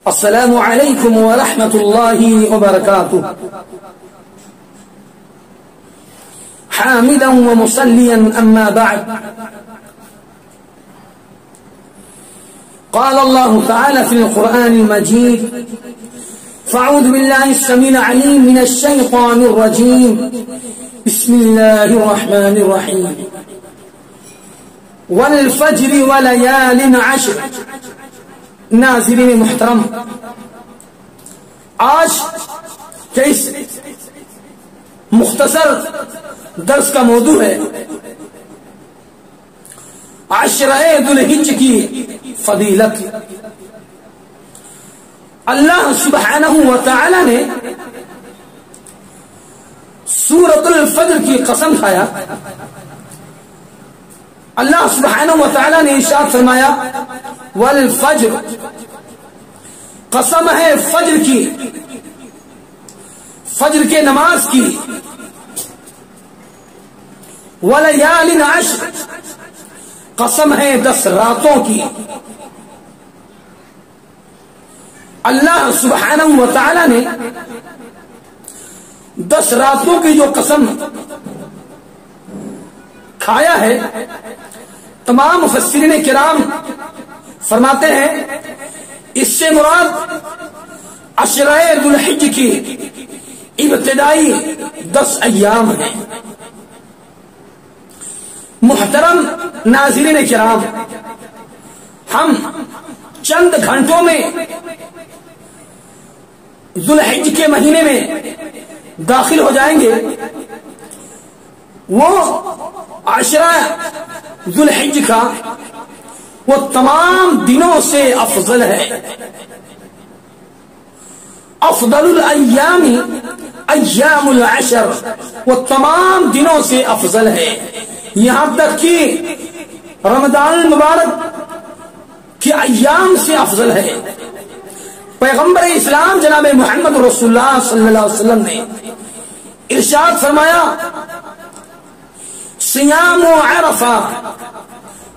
السلام علیکم ورحمۃ اللہ وبرکاتہ حامدا ومصليا اما بعد قال الله تعالى في القرآن المجيد فاعوذ بالله السميع العليم من الشيطان الرجيم بسم الله الرحمن الرحيم والفجر وليال عشر. ناظرین محترم، آج کے اس مختصر درس کا موضوع ہے عشرہ ذو الحجہ کی فضیلت. اللہ سبحانہ و تعالی نے سورۃ الفجر کی قسم کھایا. اللہ سبحانہ و تعالی نے ارشاد فرمایا والفجر، قسم ہے فجر کی، فجر کے نماز کی، ولیال عشر، قسم ہے 10 راتوں کی. اللہ سبحانہ و تعالی نے 10 راتوں کی جو قسم کھایا ہے، تمام مفسرین کرام فرماتے ہیں اس سے مراد عشرہ ذو الحجہ کی ابتدائی 10 ایام ہیں. محترم ناظرین کرام، ہم چند گھنٹوں میں ذو الحجہ کے مہینے میں داخل ہو جائیں گے. وہ عشرہ ذو الحجہ کا وہ تمام دنوں سے افضل ہے. افضل الایام ایام العشر، وہ تمام دنوں سے افضل ہے. یہاں تک کہ رمضان المبارک کے ایام سے افضل ہے. پیغمبر اسلام جناب محمد رسول اللہ صلی اللہ علیہ وسلم نے ارشاد فرمایا صیام عرفہ،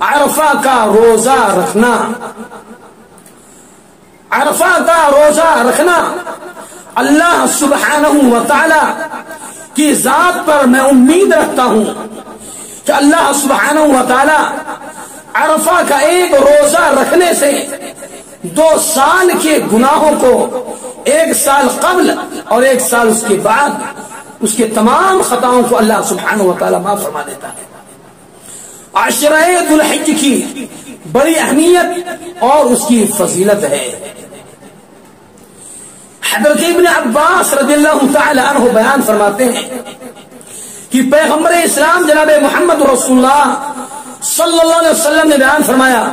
عرفہ کا روزہ رکھنا، عرفہ کا روزہ رکھنا اللہ سبحانہ و تعالی کی ذات پر میں امید رکھتا ہوں کہ اللہ سبحانہ و تعالی عرفہ کا ایک روزہ رکھنے سے 2 سال کے گناہوں کو 1 سال قبل اور 1 سال اس کے بعد اس کے تمام خطاؤں کو اللہ سبحانہ و تعالی معاف فرما دیتا ہے. عشرہ ذو الحجہ کی بڑی اہمیت اور اس کی فضیلت ہے. حضرت ابن عباس رضی اللہ تعالی عنہ بیان فرماتے ہیں کہ پیغمبر اسلام جناب محمد رسول اللہ صلی اللہ علیہ وسلم نے بیان فرمایا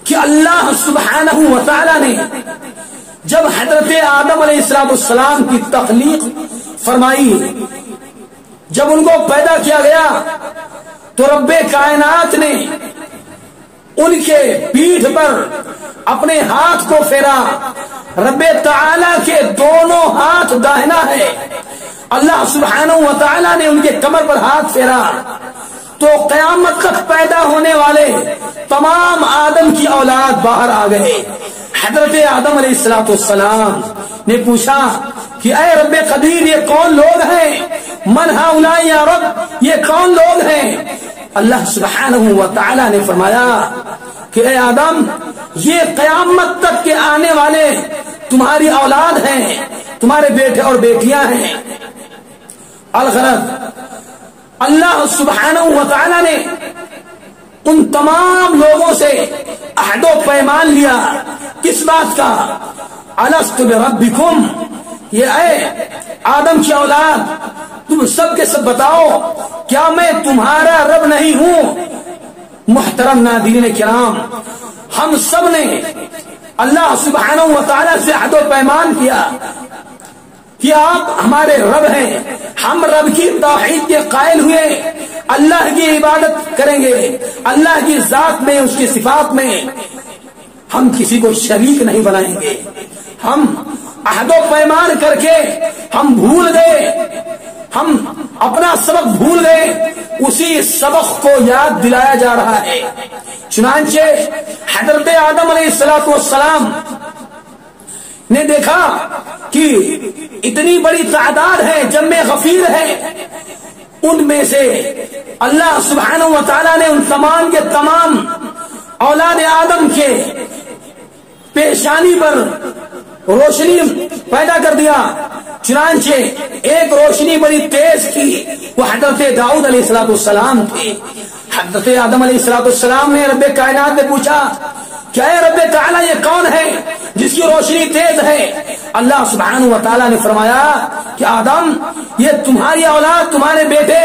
کہ اللہ سبحانہ و تعالی نے جب حضرت آدم علیہ السلام کی تخلیق فرمائی، جب ان کو پیدا کیا گیا تو رب کائنات نے ان کے پیٹھ پر اپنے ہاتھ کو پھیرا. رب تعالی کے دونوں ہاتھ داہنا ہے. اللہ سبحانہ و تعالی نے ان کے کمر پر ہاتھ پھیرا تو قیامت تک پیدا ہونے والے تمام آدم کی اولاد باہر آ گئے. حضرت آدم علیہ السلام نے پوچھا کہ اے رب قدیر، یہ کون لوگ ہیں؟ من ہؤلاء یا رب، یہ کون لوگ ہیں؟ اللہ سبحانہ و تعالی نے فرمایا کہ اے آدم، یہ قیامت تک کے آنے والے تمہاری اولاد ہیں، تمہارے بیٹے اور بیٹیاں ہیں. الغرض اللہ سبحانہ و تعالی نے ان تمام لوگوں سے عہد و پیمان لیا. کس بات کا؟ الست بربکم، یہ اے آدم کی اولاد، تم سب کے سب بتاؤ کیا میں تمہارا رب نہیں ہوں؟ محترم ناظرین کرام، ہم سب نے اللہ سبحانہ و تعالی سے عہد و پیمان کیا کہ آپ ہمارے رب ہیں. ہم رب کی توحید کے قائل ہوئے، اللہ کی عبادت کریں گے، اللہ کی ذات میں، اس کی صفات میں ہم کسی کو شریک نہیں بنائیں گے. ہم عہد و پیمان کر کے ہم بھول گئے، ہم اپنا سبق بھول گئے، اسی سبق کو یاد دلایا جا رہا ہے. چنانچہ حضرت آدم علیہ السلام نے دیکھا کہ اتنی بڑی تعداد ہے، جمع غفیر ہے، ان میں سے اللہ سبحانہ و تعالیٰ نے ان تمام کے تمام اولاد آدم کے پیشانی پر روشنی پیدا کر دیا. چنانچہ ایک روشنی بڑی تیز تھی، وہ حضرت داؤد علیہ السلام تھی. حضرت آدم علیہ السلام نے رب کائنات سے پوچھا کہ اے رب تعالیٰ یہ کون ہے جس کی روشنی تیز ہے؟ اللہ سبحانہ و تعالیٰ نے فرمایا کہ آدم یہ تمہاری اولاد، تمہارے بیٹے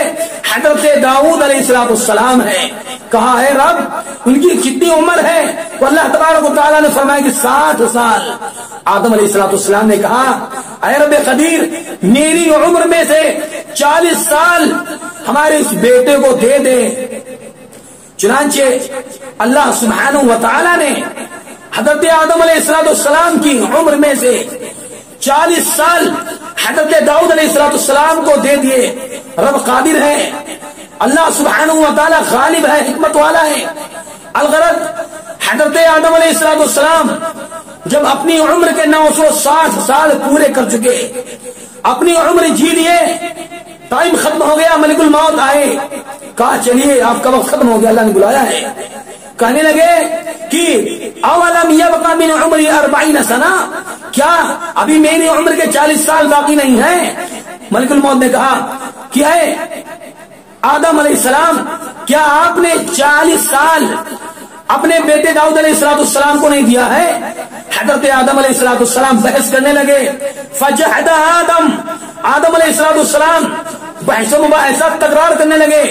حضرت داؤد علیہ السلام ہے. کہا اے رب ان کی کتنی عمر ہے؟ تو اللہ تبارک و تعالیٰ نے فرمایا کہ 60 سال. آدم علیہ السلام نے کہا اے رب قدیر میری عمر میں سے 40 سال ہمارے اس بیٹے کو دے دے. چنانچہ اللہ سبحانہ و تعالیٰ نے حضرت آدم علیہ السلام کی عمر میں سے 40 سال حضرت داؤد علیہ السلام کو دے دیے. رب قادر ہے، اللہ سبحانہ و تعالیٰ غالب ہے، حکمت والا ہے. الغرض حضرت آدم علیہ السلام جب اپنی عمر کے 960 سال پورے کر چکے، اپنی عمر جی لیے، ٹائم ختم ہو گیا، ملک الموت آئے. کہا چلیے آپ کا وقت ختم ہو گیا، اللہ نے بلایا ہے. کہنے لگے کہ اولم یبقى من عمری 40 سنہ، کیا ابھی میری عمر کے 40 سال باقی نہیں ہیں؟ ملک الموت نے کہا کہ اے آدم علیہ السلام کیا آپ نے 40 سال اپنے بیٹے داؤد علیہ السلام کو نہیں دیا ہے؟ حضرت آدم علیہ السلام بحث کرنے لگے. فجحد آدم علیہ السلام بحث و مباحثہ تکرار کرنے لگے.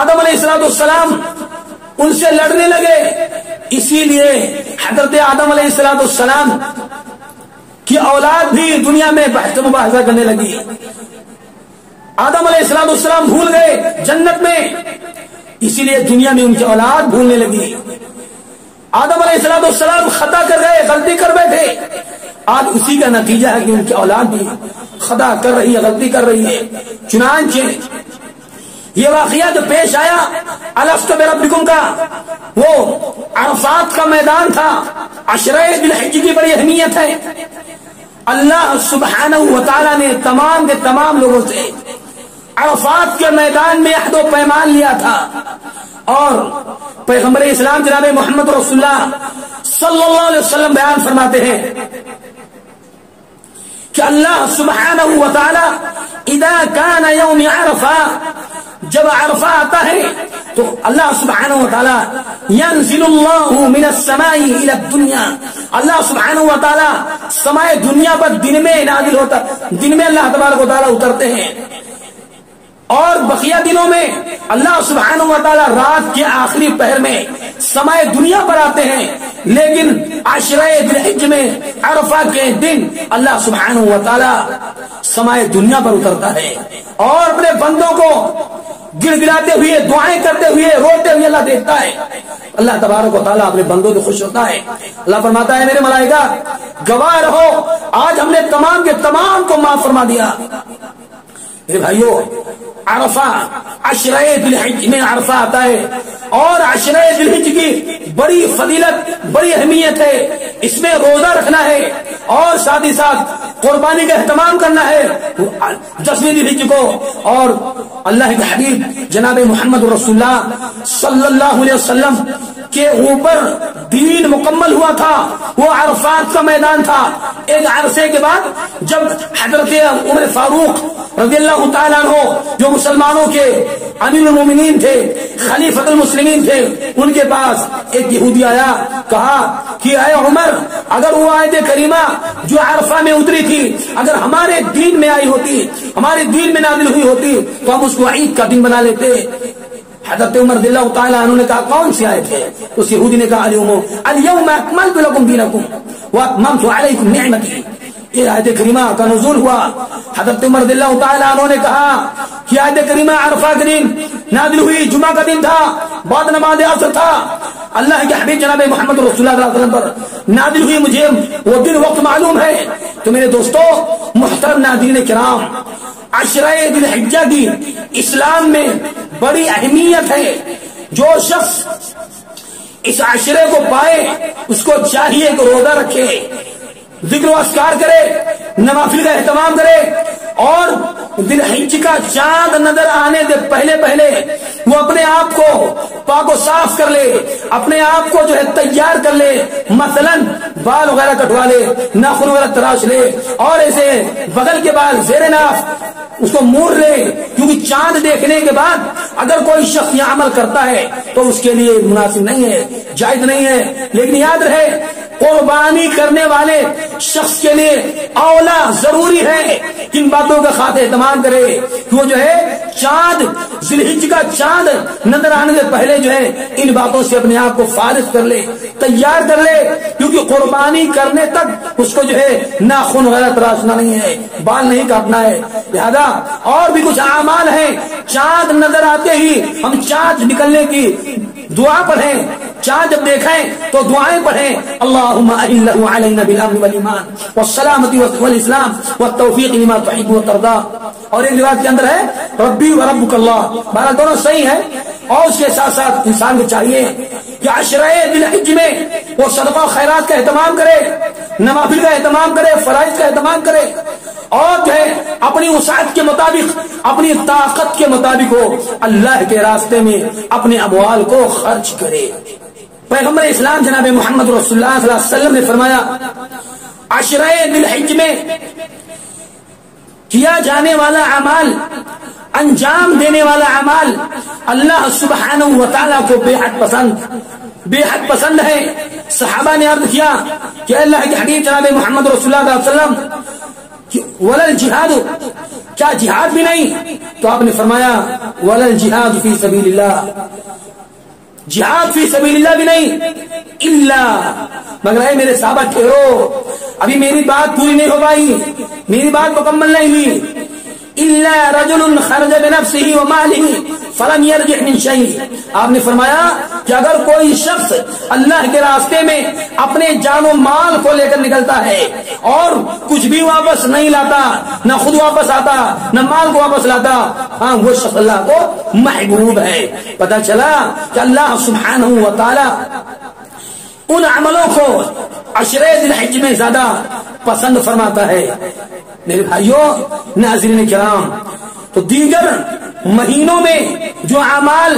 آدم علیہ السلام ان سے لڑنے لگے. اسی لیے حضرت آدم علیہ السلام کی اولاد بھی دنیا میں بحث و مباحثہ کرنے لگی. آدم علیہ السلام بھول گئے جنت میں، اسی لیے دنیا میں ان کی اولاد بھولنے لگی. آدم علیہ السلام خطا کر گئے، غلطی کر بیٹھے. آج اسی کا نتیجہ ہے کہ ان کی اولاد بھی خطا کر رہی ہے، غلطی کر رہی ہے. چنانچہ یہ واقعہ جو پیش آیا الست بربکم کا، وہ عرفات کا میدان تھا. عشرہ ذی الحجہ کی بڑی اہمیت ہے. اللہ سبحانہ و تعالیٰ نے تمام کے تمام لوگوں سے عرفات کے میدان میں عہد و پیمان لیا تھا، اور پیغمبر اسلام جناب محمد رسول اللہ صلی اللہ علیہ وسلم بیان فرماتے ہیں کہ اللہ سبحانہ و تعالی اذا کان یوم عرفہ، جب عرفہ آتا ہے تو اللہ سبحانہ و تعالی ينزل اللہ من السماء الى الدنیا، اللہ سبحانہ و تعالی سمائے دنیا پر دن میں نازل ہوتا، دن میں اللہ تبارک و تعالی اترتے ہیں، اور بقیہ دنوں میں اللہ سبحانہ و تعالی رات کے آخری پہر میں سمائے دنیا پر آتے ہیں. لیکن عشرہ ذی الحجہ میں عرفہ کے دن اللہ سبحانہ و تعالی سمائے دنیا پر اترتا ہے اور اپنے بندوں کو گر گراتے ہوئے، دعائیں کرتے ہوئے، روتے ہوئے اللہ دیکھتا ہے. اللہ تبارک و تعالیٰ اپنے بندوں سے خوش ہوتا ہے. اللہ فرماتا ہے میرے ملائکہ گواہ رہو، آج ہم نے تمام کے تمام کو معاف فرما دیا. میرے بھائیو عرفہ عشرہ ذی الحجہ میں عرفہ آتا ہے، اور عشرہ ذی الحجہ کی بڑی فضیلت، بڑی اہمیت ہے. اس میں روزہ رکھنا ہے اور ساتھ ہی ساتھ قربانی کا اہتمام کرنا ہے 10 ذی الحجہ کو. اور اللہ کے حبیب جناب محمد رسول اللہ صلی اللہ علیہ وسلم کے اوپر دین مکمل ہوا تھا، وہ عرفات کا میدان تھا. ایک عرصے کے بعد جب حضرت عمر فاروق رضی اللہ تعالیٰ عنہ جو مسلمانوں کے امیر المومنین تھے، خلیفۃ المسلمین تھے، ان کے پاس ایک یہودی آیا، کہا کہ اے عمر اگر وہ آیت کریمہ جو عرفہ میں اتری تھی اگر ہمارے دین میں آئی ہوتی، ہمارے دین میں نازل ہوئی ہوتی تو ہم اس کو عید کا دن بنا لیتے. حضرت عمر رضی اللہ تعالیٰ عنہ نے کہا کون سی آیت ہے؟ اس یہودی نے کہا اليوم اکملت لکم دینکم واتممت علیکم نعمتی. یہ آیت کریمہ کا نزول ہوا. حضرت عمر رضی اللہ تعالیٰ عنہ نے کہا کہ آیت کریمہ عرفہ کے دن نازل ہوئی، جمعہ کا دن تھا، بعد نماز عصر تھا، اللہ کے حبیب جناب محمد رسول اللہ صلی اللہ علیہ وسلم پر نازل ہوئی، مجھے وہ دن وقت معلوم ہے. تو میرے دوستو محترم ناظرین کرام، عشرہ ذی الحجہ کی اسلام میں بڑی اہمیت ہے. جو شخص اس عشرے کو پائے اس کو چاہیے کہ روزہ رکھے، ذکر و اذکار کرے، نوافل کا اہتمام کرے، اور ذی الحجہ کا چاند نظر آنے سے پہلے پہلے وہ اپنے آپ کو پاک و صاف کر لے، اپنے آپ کو جو ہے تیار کر لے، مثلا بال وغیرہ کٹوا لے، ناخن وغیرہ تراش لے، اور ایسے بغل کے بال زیر ناف اس کو مور لے، کیونکہ چاند دیکھنے کے بعد اگر کوئی شخص یہ عمل کرتا ہے تو اس کے لیے مناسب نہیں ہے، جائز نہیں ہے۔ لیکن یاد رہے قربانی کرنے والے شخص کے لیے اولا ضروری ہے کن باتوں کا خاص اہتمام کرے کہ وہ جو ہے چاند ذی الحجہ کا چاند نظر آنے سے پہلے جو ہے ان باتوں سے اپنے آپ کو فارغ کر لے، تیار کر لے، کیونکہ قربانی کرنے تک اس کو جو ہے ناخن وغیرہ تراشنا نہیں ہے، بال نہیں کاٹنا ہے۔ لہذا اور بھی کچھ اعمال ہیں، چاند نظر آتے ہی ہم چاند نکلنے کی دعا پڑھیں، چاند جب دیکھیں تو دعائیں پڑھیں، اللہم اہلہ علینا بالامن والایمان والسلامۃ والاسلام والتوفیق لما تحب وترضى۔ اور ایک روایت کے اندر ہے ربی و ربک اللہ، بہرحال دونوں صحیح ہے۔ اور اس کے ساتھ ساتھ انسان کو چاہیے کہ عشرہ ذی الحجہ میں وہ صدقہ و خیرات کا اہتمام کرے، نوافل کا اہتمام کرے، فرائض کا اہتمام کرے، اور جو ہے اپنی وسعت کے مطابق، اپنی طاقت کے مطابق وہ اللہ کے راستے میں اپنے اموال کو خرچ کرے۔ پیغمبر اسلام جناب محمد رسول اللہ صلی اللہ علیہ وسلم نے فرمایا عشرہ ذی الحجہ میں کیا جانے والا اعمال، انجام دینے والا اعمال اللہ سبحانہ و تعالیٰ کو بے حد پسند ہے۔ صحابہ نے عرض کیا کہ اللہ کے حبیب جناب محمد رسول اللہ صلی اللہ علیہ وسلم ولل جہاد، کیا جہاد بھی نہیں؟ تو آپ نے فرمایا ولل جہاد فی سبیل اللہ، جہاد فی سبیل اللہ بھی نہیں، الا مگر اے میرے صحابہ ٹھہرو، ابھی میری بات پوری نہیں ہو پائی، میری بات مکمل نہیں ہوئی، الا رجل خرج بنفسه وماله فلم يرجع من شيء۔ آپ نے فرمایا کہ اگر کوئی شخص اللہ کے راستے میں اپنے جان و مال کو لے کر نکلتا ہے اور کچھ بھی واپس نہیں لاتا، نہ خود واپس آتا نہ مال کو واپس لاتا، ہاں وہ شخص اللہ کو محبوب ہے۔ پتہ چلا کہ اللہ سبحانہ و تعالی ان عملوں کو عشرہ ذی الحجہ میں زیادہ پسند فرماتا ہے۔ میرے بھائیوں ناظرین کرام، تو دیگر مہینوں میں جو اعمال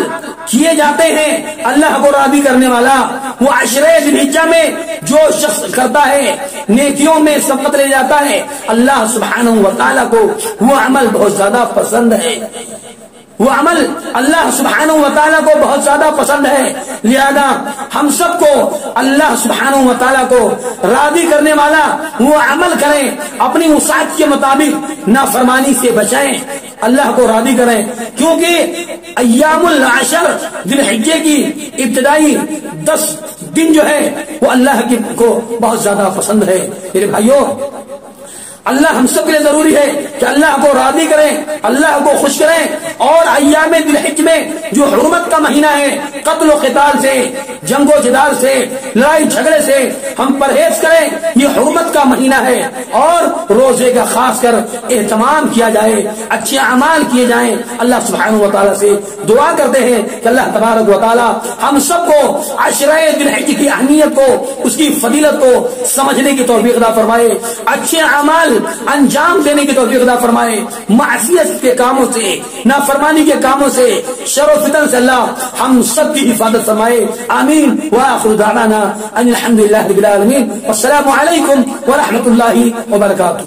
کیے جاتے ہیں اللہ کو راضی کرنے والا، وہ عشرہ ذی الحجہ میں جو شخص کرتا ہے نیکیوں میں سبقت لے جاتا ہے، اللہ سبحانہ و تعالیٰ کو وہ عمل بہت زیادہ پسند ہے، وہ عمل اللہ سبحانہ و تعالیٰ کو بہت زیادہ پسند ہے۔ لہذا ہم سب کو اللہ سبحانہ و تعالیٰ کو راضی کرنے والا وہ عمل کریں، اپنی وسعت کے مطابق نافرمانی سے بچائیں، اللہ کو راضی کریں، کیونکہ ایام العشر ذی الحجہ کی ابتدائی 10 دن جو ہے وہ اللہ کو بہت زیادہ پسند ہے۔ میرے بھائیوں، اللہ ہم سب کے لیے ضروری ہے کہ اللہ کو راضی کریں، اللہ کو خوش کریں، اور ایام ذی الحجہ میں جو حرمت کا مہینہ ہے، قتل و قتال سے، جنگ و جدال سے، لڑائی جھگڑے سے ہم پرہیز کریں، یہ حرمت کا مہینہ ہے، اور روزے کا خاص کر اہتمام کیا جائے، اچھے اعمال کیے جائیں۔ اللہ سبحانہ و تعالیٰ سے دعا کرتے ہیں کہ اللہ تبارک و تعالیٰ ہم سب کو عشرہ ذی الحجہ کی اہمیت کو، اس کی فضیلت کو سمجھنے کی توفیق عطا فرمائے، اچھے اعمال انجام دینے کی توفیق عطا فرمائے، معصیت کے کاموں سے، نافرمانی کے کاموں سے، شر و فتن سے اللہ ہم سب کی حفاظت فرمائے، آمین۔ وآخر دعوانا ان الحمد للہ رب العالمین، والسلام علیکم ورحمۃ اللہ وبرکاتہ۔